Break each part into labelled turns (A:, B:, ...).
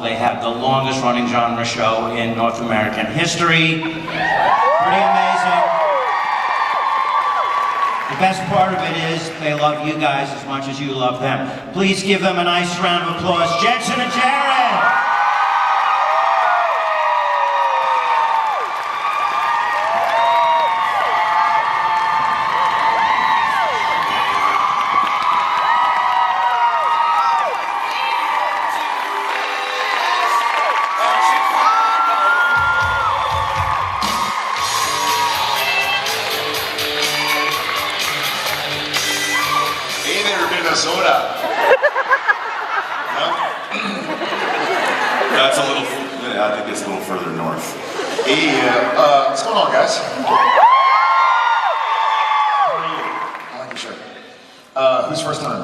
A: They have the longest running genre show in North American history. Pretty amazing. The best part of it is they love you guys as much as you love them. Please give them a nice round of applause. Jensen and Jared!
B: Minnesota. No? That's a little, yeah, I think it's a little further north. Hey, what's going on, guys? How are you? I like your shirt. Who's first time?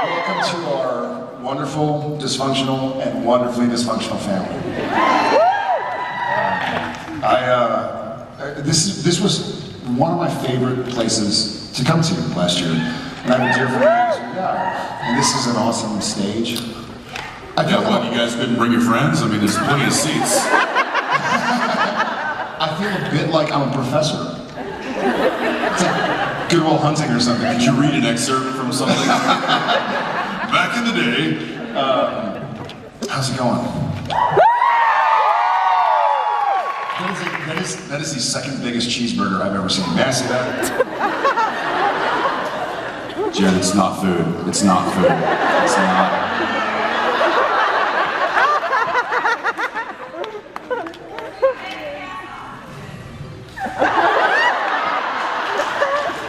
B: Welcome to our wonderful, dysfunctional, and wonderfully dysfunctional family. This was one of my favorite places to come to last year, and I have a dear friend who's a guy, and this is an awesome stage. I feel like you guys couldn't bring your friends? I mean, there's plenty of seats. I feel a bit like I'm a professor. It's like Good Will Hunting or something. Did you read an excerpt from something? Back in the day. How's it going? That is the second biggest cheeseburger I've ever seen. May I say that? Jared, it's not food. It's not food. It's not.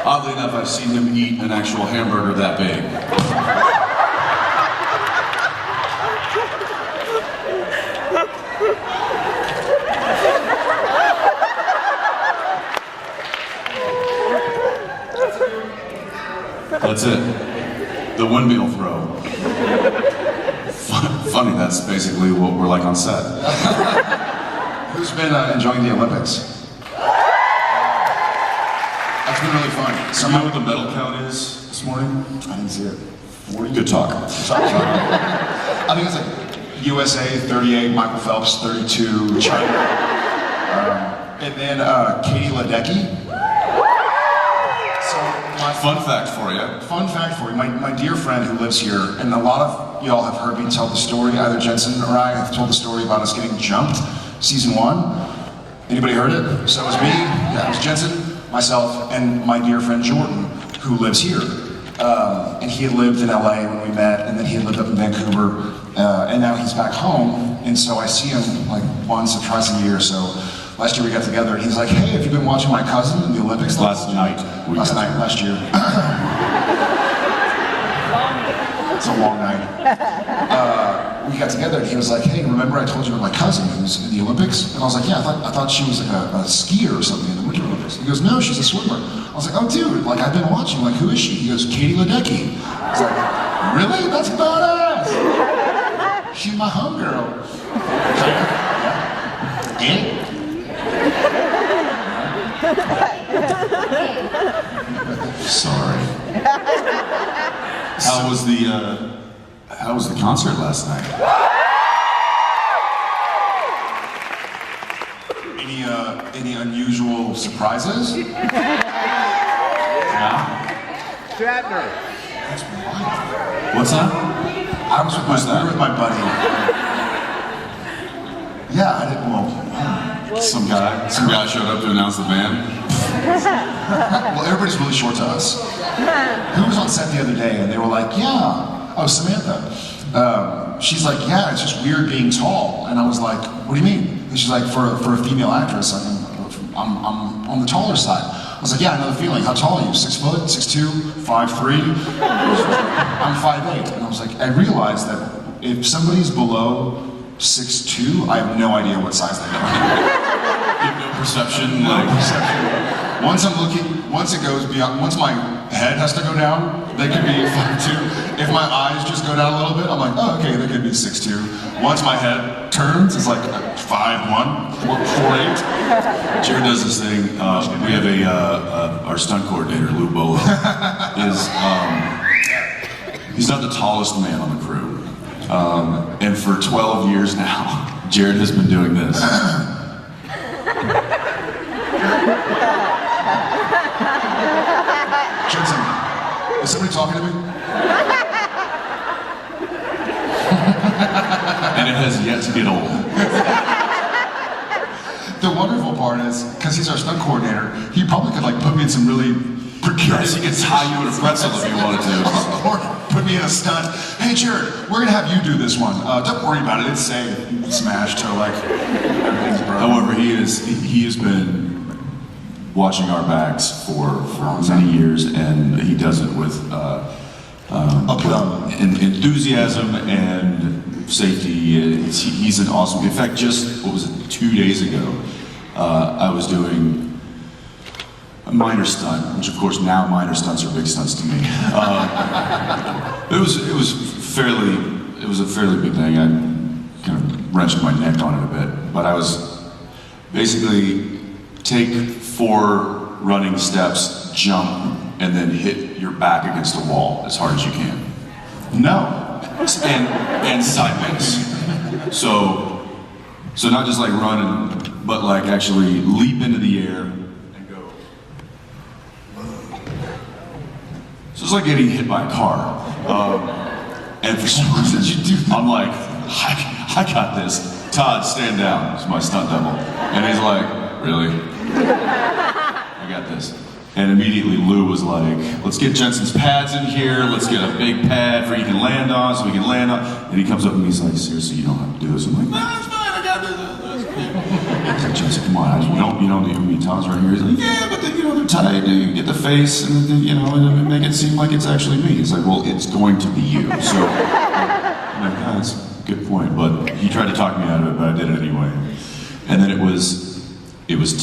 B: Oddly enough, I've seen him eat an actual hamburger that big. That's it. The windmill throw. Funny, that's basically what we're like on set. Who's been enjoying the Olympics? That's been really fun. So you know what the medal count is this morning? I didn't see it. 40? Good talk. I think it's like USA 38, Michael Phelps 32, China. And then Katie Ledecky. Fun fact for you. Fun fact for you. My dear friend who lives here, and a lot of y'all have heard me tell the story, either Jensen or I have told the story about us getting jumped, season 1. Anybody heard it? So it was me, yeah, it was Jensen, myself, and my dear friend Jordan, who lives here. And he had lived in LA when we met, and then he had lived up in Vancouver, and now he's back home, and so I see him like once or twice a year. So last year we got together, and he's like, "Hey, have you been watching my cousin in the Olympics?" Last night, last year. It's a long night. We got together, and he was like, "Hey, remember I told you about my cousin who's in the Olympics?" And I was like, "Yeah, I thought she was like a skier or something in the Winter Olympics." He goes, "No, she's a swimmer." I was like, "Oh, dude, like I've been watching. Like, who is she?" He goes, "Katie Ledecky." I was like, "Really? That's badass. She's my homegirl." And? Sorry. How was the concert last night? Any unusual surprises? Yeah.
C: Shatner.
B: That's wild. What's that? I was with my buddy. Yeah, I didn't. Well, some guy showed up to announce the band. Well, everybody's really short to us. Who was on set the other day, and they were like, "Yeah, oh Samantha." She's like, "Yeah, it's just weird being tall," and I was like, "What do you mean?" And she's like, "For a female actress, I'm on the taller side." I was like, "Yeah, I know the feeling. How tall are you? 6 foot, 6'2", 5'3"? I'm 5'8", and I was like, I realized that if somebody's below 6'2", I have no idea what size they are. You have no perception. No perception. Once it goes beyond, once my head has to go down, they could be 5'2". If my eyes just go down a little bit, I'm like, oh, okay, they could be 6'2". Once my head turns, it's like 5'1", 4'8". Jared does this thing. We have our stunt coordinator, Lou Bolo, He's not the tallest man on the crew. And for 12 years now, Jared has been doing this. Jensen, is somebody talking to me? And it has yet to get old. The wonderful part is, because he's our stunt coordinator, he probably could like put me in some really precarious. He could tie you in a pretzel if he wanted to. Or put me in a stunt. Hey Jared, we're gonna have you do this one. Don't worry about it, it's safe. Smashed to like everything's broken. However, he has been watching our backs for many years, and he does it with enthusiasm and safety. He's an awesome. In fact, just what was it, 2 days ago, I was doing a minor stunt, which of course now minor stunts are big stunts to me. It was a fairly big thing. I kind of wrenched my neck on it a bit, but I was basically take 4 running steps, jump, and then hit your back against a wall as hard as you can. No. And sideways. So not just like running, but like actually leap into the air and go. So it's like getting hit by a car. And for some reason, I'm like, I got this. Todd, stand down. It's my stunt double. And he's like, really? I got this. And immediately Lou was like, let's get Jensen's pads in here, let's get a big pad for you can land on, so we can land on. And he comes up and he's like, seriously, you don't have to do this. I'm like, nah, it's fine, I got this. He's like, Jensen, come on, you don't need me. Tom's right here. He's like, yeah, but then, they're tight, you get the face, and then, and make it seem like it's actually me. He's like, well, it's going to be you. So, I'm like, that's a good point. But he tried to talk me out of it, but I did it anyway. And then it was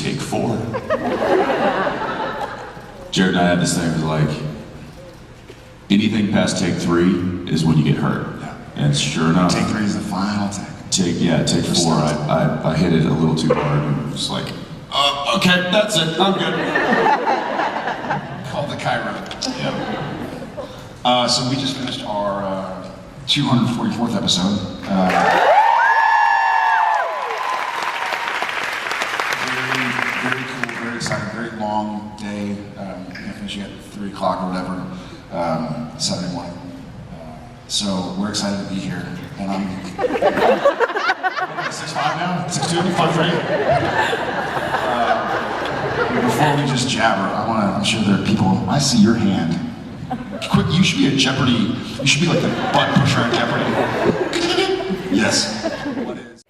B: take 4. Jared and I had this thing, it was like, anything past take 3 is when you get hurt. Yeah. And sure enough.
C: Take 3 is the final take.
B: Take 4, I hit it a little too hard and was like, okay, that's it, I'm good.
C: Called the Cairo.
B: Yeah.
C: So we just finished our 244th episode. Very cool, very exciting, very long day. Finishing at 3 o'clock or whatever, Saturday morning. So we're excited to be here. And I'm 6'5" now? 6'2", 5'3"? Before we just jabber, I'm sure there are people, I see your hand. Quick, you should be a Jeopardy, you should be like the button pusher at Jeopardy. Yes. What is?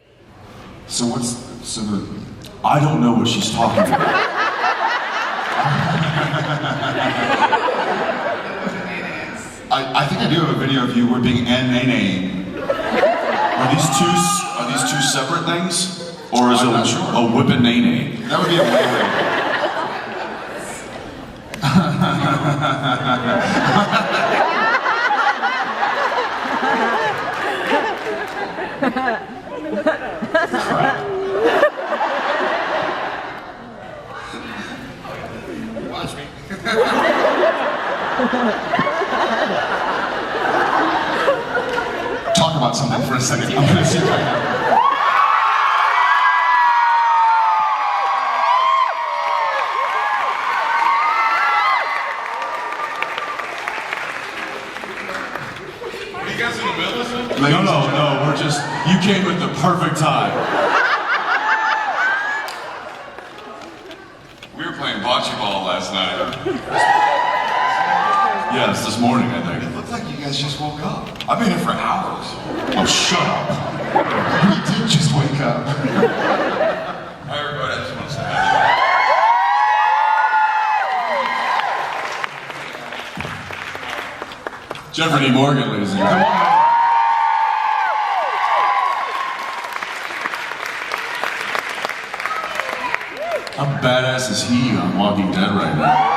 B: I don't know what she's talking about.
C: I think I do have a video of you whipping and nay-nay.
B: Are these two separate things? Or is
C: I'm
B: it
C: not sure.
B: a whip and nay-nay?
C: That would be a way. Watch me. Talk about something for a second. I'm gonna see if I can. Are you guys in the middle of it?
B: No, we're just, you came at the perfect time.
C: We were playing bocce ball last night.
B: Yes, this morning, I think.
C: It looked like you guys just woke up. I've been here for hours.
B: Oh, shut up.
C: We did just wake up.
D: Hi everybody, I just want to say hi.
B: Jeffrey D. Morgan, ladies and gentlemen. How badass is he on Walking Dead right now?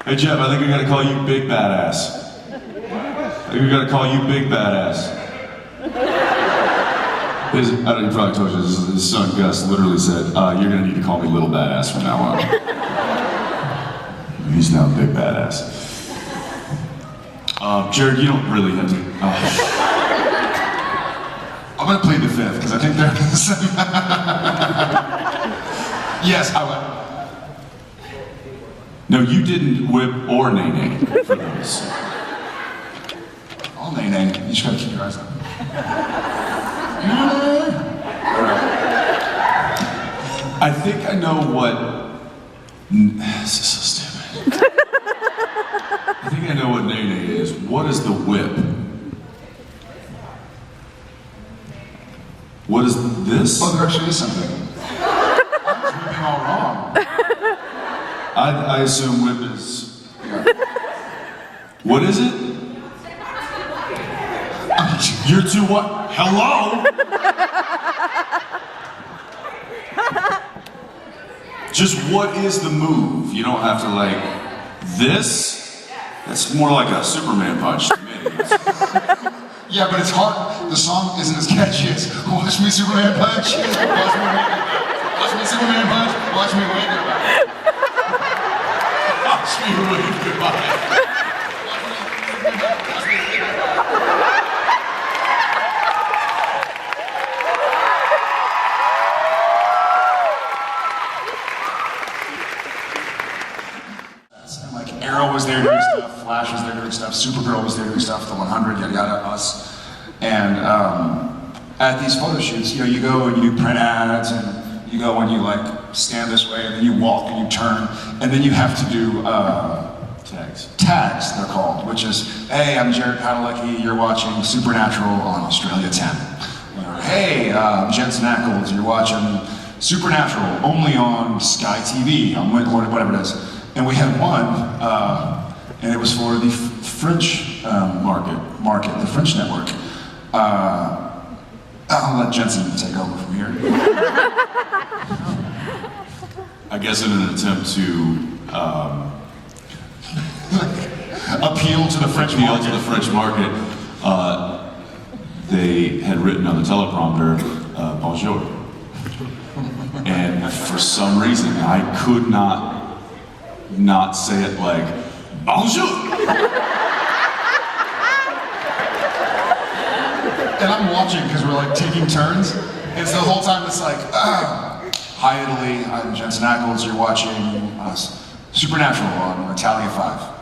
B: Hey Jeff, I think we gotta call you Big Badass. I think we gotta call you Big Badass. He probably told you, his son Gus literally said, you're gonna need to call me Little Badass from now on. He's now Big Badass.
D: Jared, you don't really have to.
B: I'm gonna plead the fifth because I think they're the same. Yes, I would.
D: No, you didn't whip or nay-nay for those.
B: I'll nay-nay. You just gotta keep your eyes on.
D: I think I know what. This is so stupid. I think I know what nay-nay is. What is the whip? What is this?
B: Oh, there actually is something. I was whipping all wrong.
D: I assume whip is. What is it? You're too what? Hello? Just what is the move? You don't have to like this. That's more like a Superman punch to me.
B: Yeah, but it's hard. The song isn't as catchy as Watch Me Superman Punch. Watch me wave goodbye. Watch me Superman Punch. Watch me wave goodbye.
D: Watch me wave goodbye.
B: And like Arrow was there doing stuff, Flash was there doing stuff, Supergirl was there doing stuff, the 100, yada yada, us. And at these photo shoots, you know, you go and you do print ads, and you go and you like stand this way, and then you walk and you turn, and then you have to do
D: Tags.
B: tags, they're called, which is, hey, I'm Jared Padalecki, you're watching Supernatural on Australia 10. Or, hey, I'm Jensen and Jared, you're watching Supernatural only on Sky TV, on whatever it is. And we had one, and it was for the French market, the French network. I'll let Jensen take over from here.
D: I guess in an attempt to
B: Appeal to the French
D: market, they had written on the teleprompter, bonjour. And for some reason, I could not say it like, bonjour!
B: And I'm watching because we're like taking turns. And so the whole time it's like, hi Italy, I'm Jensen and Jared, you're watching Supernatural on Italia 5.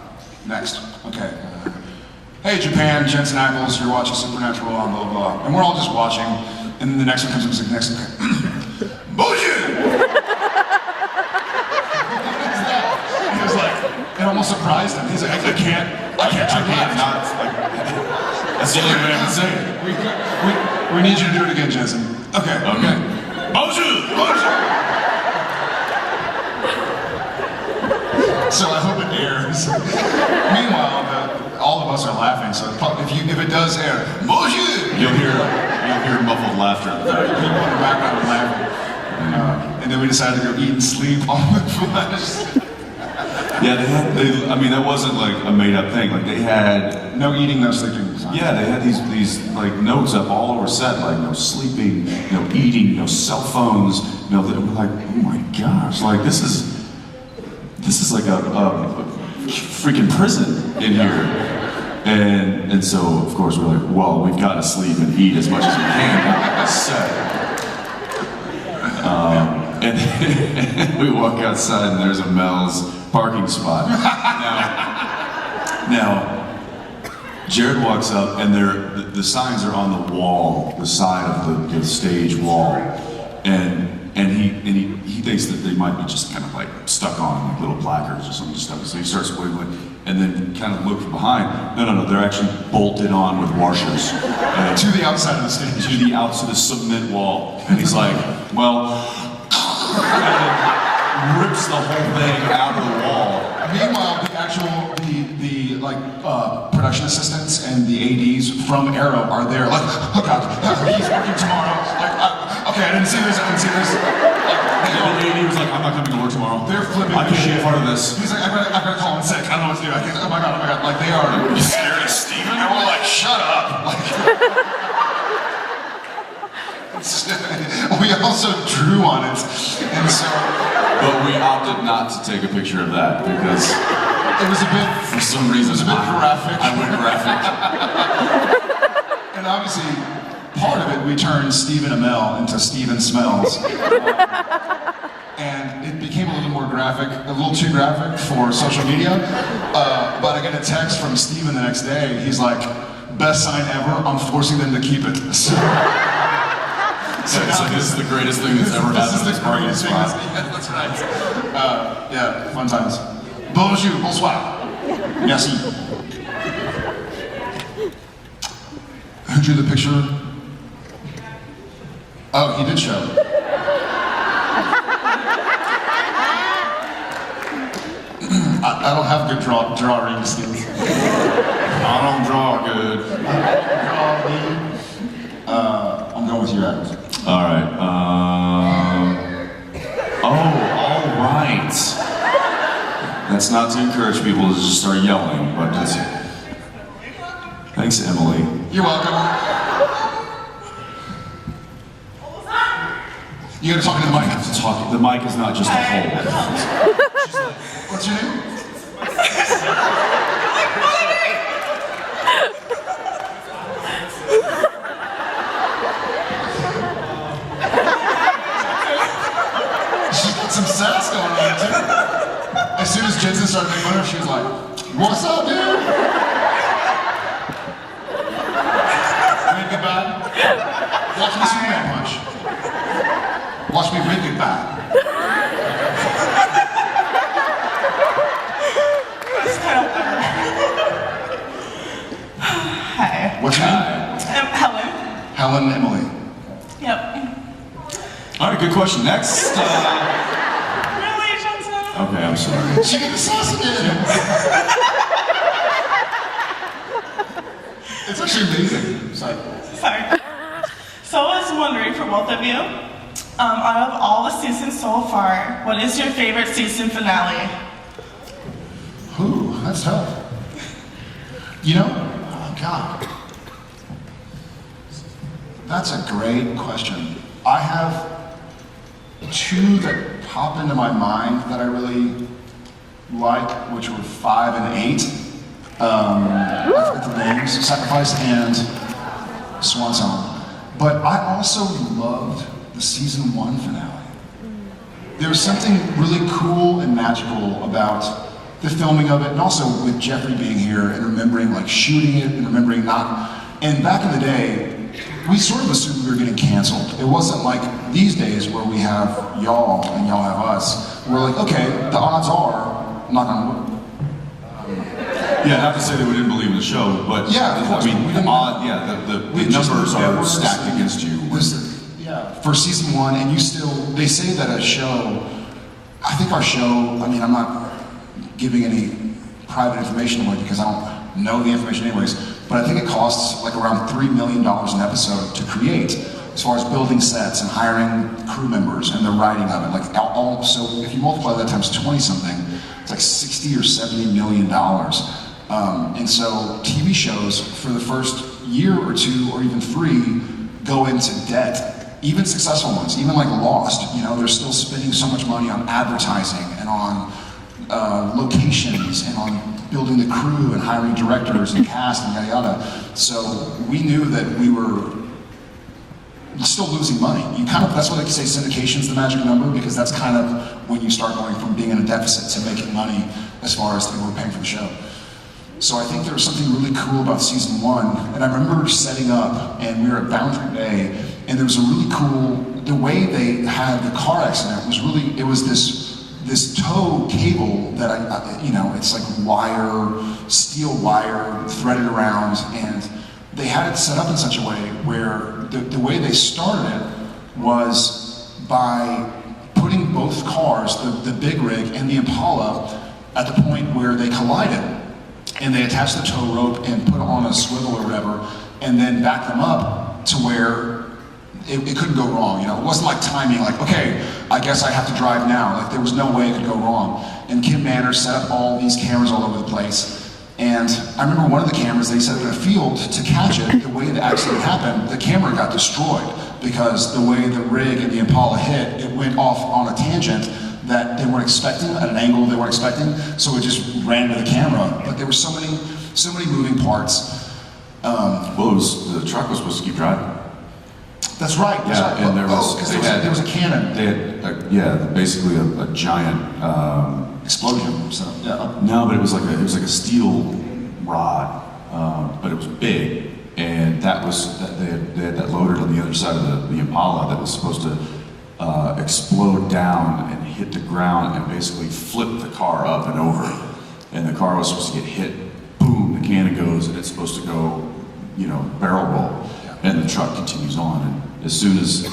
B: Next, okay. Hey Japan, Jensen and Jared, you're watching Supernatural on blah blah blah. And we're all just watching, and then the next one comes up, it's like, next one. Bonjour! He was like, it almost surprised him. He's like, I can't turn left.
D: That's the only way I can say it.
B: We need you to do it again, Jensen. Okay.
D: Okay. Bonjour! Bonjour!
B: So I hope it airs. Meanwhile, all of us are laughing. So if it does air, bonjour,
D: You'll hear muffled laughter in the back.
B: people in the background are laughing. And then we decided to go eat and sleep on the flash.
D: Yeah, I mean, that wasn't like a made-up thing. Like they had,
B: No eating, no sleeping.
D: yeah, they had these like notes up all over set, like no sleeping, no eating, no cell phones. No, we're like, oh my gosh, like this is like a freaking prison in here. And so of course we're like, well, we've got to sleep and eat as much as we can on this set. And then we walk outside and there's a Mel's parking spot. Now, Jared walks up and the signs are on the wall, the side of the stage wall, and he thinks that they might be just kind of like stuck on like little placards or something stuff. So he starts wiggling and then kind of looks behind. No, they're actually bolted on with washers
B: To the outside of the stage.
D: to the outside of the cement wall. And he's like, well, and rips the whole thing out of the wall.
B: Meanwhile, production assistants and the ADs from Arrow are there, like, oh God, he's working tomorrow. Like, okay, I didn't see this.
D: And the lady was like, I'm not coming to work tomorrow.
B: They're flipping
D: I
B: the
D: can't be
B: shit.
D: a part of this.
B: He's like, I've got to call in sick. I don't know what to do. I can't, oh my God. Like, they are.
D: You scared of Steven?
B: And we're like, shut up. Like, we also drew on it, and so.
D: But we opted not to take a picture of that because
B: it was a bit.
D: for some reason
B: It was a bit graphic.
D: I went graphic.
B: we turned Stephen Amell into Stephen Smells. And it became a little more graphic, a little too graphic for social media. But I get a text from Stephen the next day. He's like, best sign ever, I'm forcing them to keep it. So
D: So this is the greatest thing that's ever happened to this party.
B: Yeah, that's right. Yeah, fun times. Bonjour, bonsoir. Merci. Who drew the picture? Oh, he did show. I don't have good drawing skills.
D: I don't draw good.
B: I'm going with you, Adams.
D: All right. All right. That's not to encourage people to just start yelling, but it's... Thanks, Emily.
B: You're welcome. You gotta talk to the mic.
D: The mic is not just a hole.
B: What's your name? She's got some sass going on too. As soon as Jensen started making fun of her, she was like, "What's up, dude?" Wave goodbye. Watch me Superman punch. Watch me wave goodbye.
E: Hi.
B: What's your name?
E: I'm Helen.
B: Helen Emily.
E: Yep.
D: All right, good question. Next.
E: Really, Jensen?
D: Okay, I'm sorry.
B: She got the sauce again. It's actually amazing. Sorry.
E: Sorry. So I was wondering for both of you, out of all the seasons so far, what is your favorite season finale?
B: Ooh, that's tough. You know, oh God. That's a great question. I have two that pop into my mind that I really like, which were 5 and 8. I forget the names, Sacrifice and Swan Song. But I also loved the season 1 finale. There was something really cool and magical about the filming of it, and also with Jeffrey being here and remembering like shooting it and remembering not. And back in the day, we sort of assumed we were getting canceled. It wasn't like these days where we have y'all and y'all have us. We're like, okay, the odds are, knock on wood.
D: Yeah, not to say that we didn't believe in the show, but
B: Yeah, of course,
D: I mean,
B: we didn't-
D: the numbers are stacked against you.
B: Yeah, for season 1, and you still, they say that a show, I think our show, I mean, I'm not giving any private information away because I don't know the information anyways, but I think it costs like around $3 million an episode to create, as far as building sets and hiring crew members and the writing of it. Like so if you multiply that times 20 something, it's like 60 or 70 million dollars. And so TV shows for the first year or 2 or even 3 go into debt. Even successful ones, even like Lost, you know, they're still spending so much money on advertising and on locations and on building the crew and hiring directors and cast and yada yada. So we knew that we were still losing money. That's why they say syndication's the magic number, because that's kind of when you start going from being in a deficit to making money as far as they were paying for the show. So I think there was something really cool about season 1, and I remember setting up, and we were at Boundary Bay, and there was a really cool, the way they had the car accident was really, it was this tow cable that it's like steel wire threaded around, and they had it set up in such a way where the way they started it was by putting both cars, the big rig and the Impala, at the point where they collided. And they attached the tow rope and put on a swivel or whatever, and then back them up to where it couldn't go wrong. You know, it wasn't like timing, like, okay, I guess I have to drive now. Like, there was no way it could go wrong. And Kim Manners set up all these cameras all over the place. And I remember one of the cameras, they set up in a field to catch it. The way the accident happened, the camera got destroyed because the way the rig and the Impala hit, it went off on a tangent that they weren't expecting, at an angle they weren't expecting, so it just ran to the camera. But there were so many moving parts.
D: Well, the truck was supposed to keep driving.
B: That's right. That's right.
D: and there was
B: There was a cannon.
D: They had basically a giant
B: Explosion. So yeah.
D: no, but it was like a steel rod, but it was big, and they had that loaded on the other side of the Impala that was supposed to explode down and hit the ground and basically flip the car up and over, and the car was supposed to get hit. Boom! The cannon goes, and it's supposed to go, barrel roll, and the truck continues on. And as soon as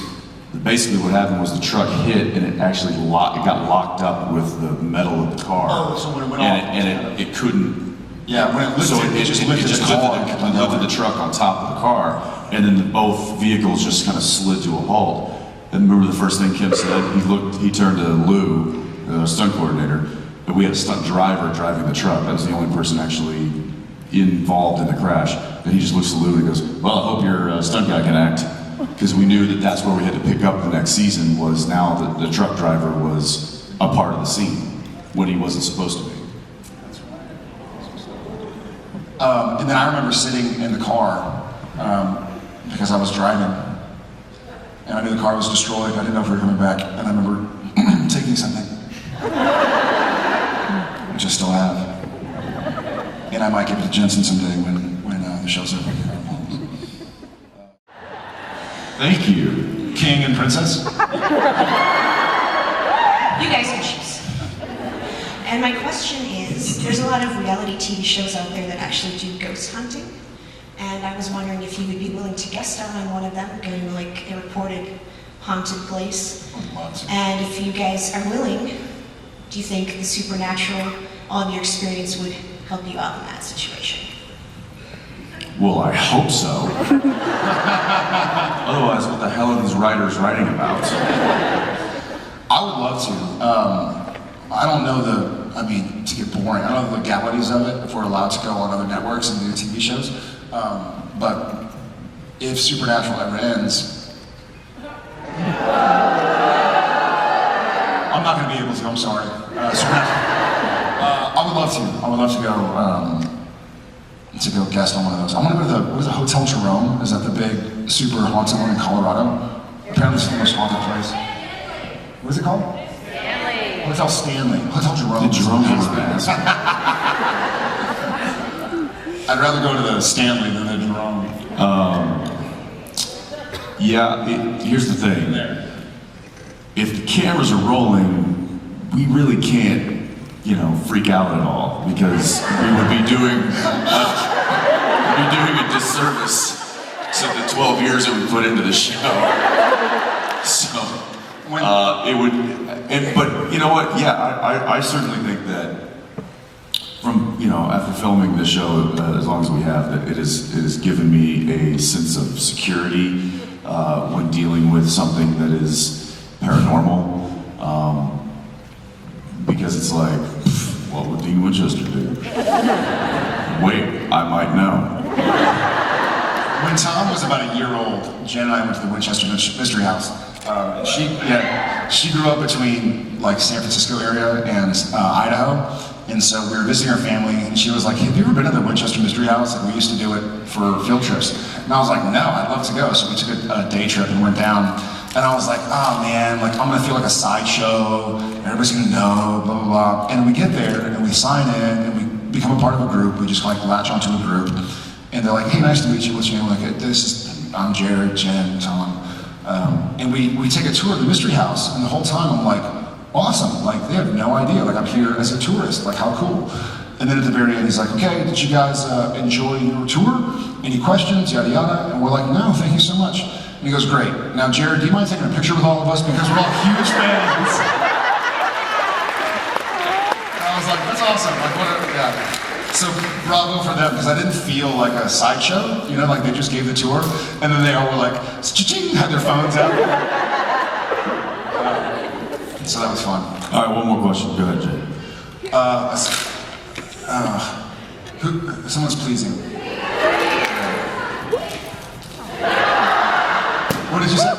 D: basically what happened was the truck hit, and it actually got locked up with the metal of the car.
B: Oh, so when it went off,
D: and it couldn't.
B: Yeah, when it lifted,
D: So
B: it just lifted
D: the truck on top of the car, and then both vehicles just kind of slid to a halt. And remember the first thing Kim said? He turned to Lou, the stunt coordinator, and we had a stunt driver driving the truck. That was the only person actually involved in the crash. And he just looks at Lou and he goes, "Well, I hope your stunt guy can act." Because we knew that that's where we had to pick up the next season, was now that the truck driver was a part of the scene when he wasn't supposed to be.
B: And then I remember sitting in the car because I was driving, and I knew the car was destroyed. I didn't know if we were coming back, and I remember taking something, which I still have, and I might give it to Jensen someday when the show's over.
D: Thank you.
B: King and princess.
F: You guys can choose. And my question is, there's a lot of reality TV shows out there that actually do ghost hunting. And I was wondering if you would be willing to guest star on one of them, go to like a reported haunted place. And if you guys are willing, do you think the supernatural, all of your experience would help you out in that situation?
D: Well, I hope so. Otherwise, what the hell are these writers writing about?
B: I would love to. I don't know to get boring, I don't know the legalities of it, if we're allowed to go on other networks and do TV shows. But if Supernatural ever ends, I'm not going to be able to, I'm sorry. I would love to. I would love to go guest on one of those. I want to go to what is it, Hotel Jerome? Is that the big, super haunted one in Colorado? Apparently it's the most haunted place. What is it called? Stanley. Hotel Stanley. Hotel Jerome.
D: The Jerome is bad.
B: I'd rather go to the Stanley than the Jerome.
D: Here's the thing. If the cameras are rolling, we really can't, freak out at all, because we would be doing a disservice to the 12 years that we put into the show. So it would, but you know what? Yeah, I certainly think that from after filming the show as long as we have, that it has given me a sense of security when dealing with something that is paranormal. Because it's like, what would Dean Winchester do? Wait, I might know.
B: When Tom was about a year old, Jen and I went to the Winchester Mystery House. She grew up between like San Francisco area and Idaho. And so we were visiting her family, and she was like, "Have you ever been to the Winchester Mystery House? Like, we used to do it for field trips." And I was like, "No, I'd love to go." So we took a day trip and went down. And I was like, "Oh man, like I'm gonna feel like a sideshow. Everybody's gonna know, blah blah blah." And we get there and we sign in and we become a part of a group. We just like latch onto a group, and they're like, "Hey, nice to meet you. What's your name?" Like, I'm Jared, Jen, Tom, and we take a tour of the Mystery House. And the whole time I'm like, awesome, like they have no idea, like I'm here as a tourist, like how cool. And then at the very end he's like, "Okay, did you guys enjoy your tour? Any questions, yada yada?" And we're like, "No, thank you so much." And he goes, "Great. Now Jared, do you mind taking a picture with all of us, because we're all huge fans?" And I was like, "That's awesome, like what yeah." So bravo for them, because I didn't feel like a sideshow, like they just gave the tour, and then they all were like, cha-ching, had their phones out. So that was fun.
D: All right, one more question. Go ahead, Jay.
B: Someone's pleasing. What did you say?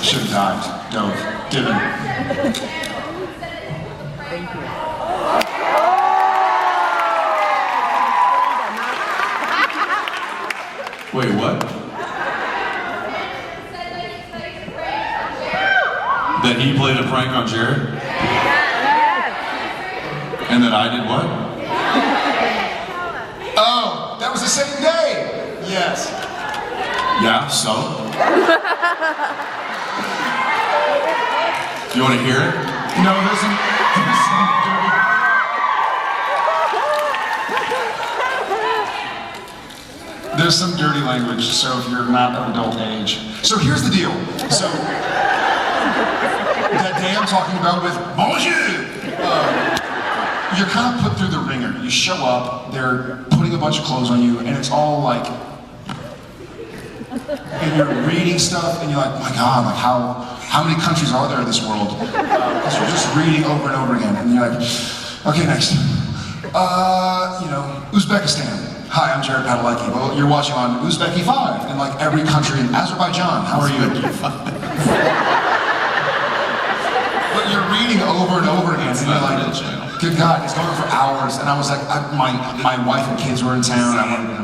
B: Should have died. Dove. Didn't.
G: Thank you.
D: Wait, what? That he played a prank on Jared? And that I did what?
C: Oh, that was the same day. Yes.
D: Yeah, so? You want to hear it?
C: No, there's some dirty. There's some dirty language, so if you're not of adult age. So here's the deal. So that day I'm talking about with bonjour, you're kind of put through the ringer. You show up, they're putting a bunch of clothes on you, and it's all like, and you're reading stuff, and you're like, oh my God, like how many countries are there in this world? Because you're just reading over and over again, and you're like, okay, next. Uzbekistan. Hi, I'm Jared Padalecki. Well, you're watching on Uzbeki 5, and like every country in Azerbaijan. How are you? But you're reading over and over again, and you're like, good God, it's going on for hours. And I was like, my wife and kids were in town. I wanted to.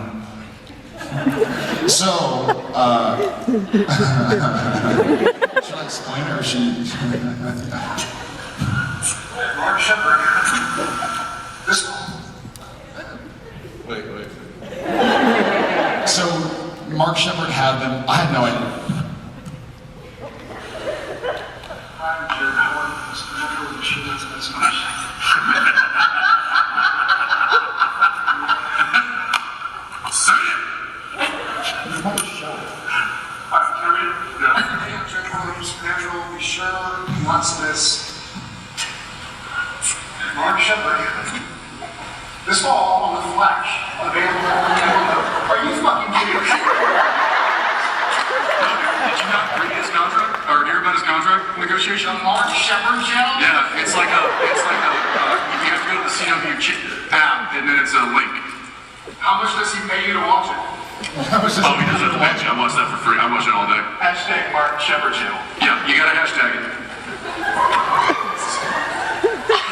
C: So, should I explain it or should you? Mark Shepard. This.
D: Wait.
C: So, Mark Shepard had them. I had no idea. I'm Jared Howard. Be sure he wants this. Mark Shepard. This fall on The Flash. Available. Are you fucking kidding me?
B: Did you not read his contract or hear about his contract negotiation?
C: The Mark Shepard channel?
B: Yeah, it's like a you have to go to the CW app and then it's a link.
C: How much does he pay you to watch it? How much does
B: Oh, he does it at the bench. I watch that for free. I watch it all day.
C: Hashtag Mark Shepard channel.
B: Yeah, you gotta hashtag it.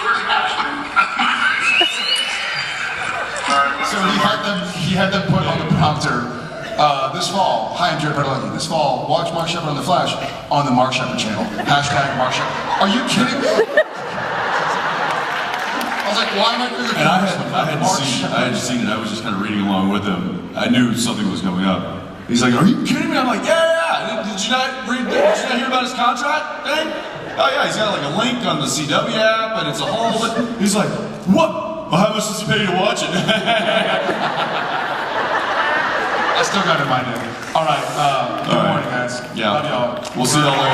C: Where's the hashtag? So he had them put on the prompter, this fall, hi, I'm Jared Padalecki. This fall, watch Mark Shepard on The Flash on the Mark Shepard channel. Hashtag Mark Shepard. Are you kidding me? I was like, why am I doing
D: And I had seen it. I was just kind of reading along with him. I knew something was coming up. He's like, "Are you kidding me?" I'm like, "Yeah. Did you not hear about his contract thing? Oh yeah, he's got like a link on the CW app, and it's a whole." He's like, "What? Well, how much does he pay you to watch it?"
C: I still got it in my head. All right. Good morning, guys.
D: Yeah.
C: Love y'all.
D: We'll see y'all later.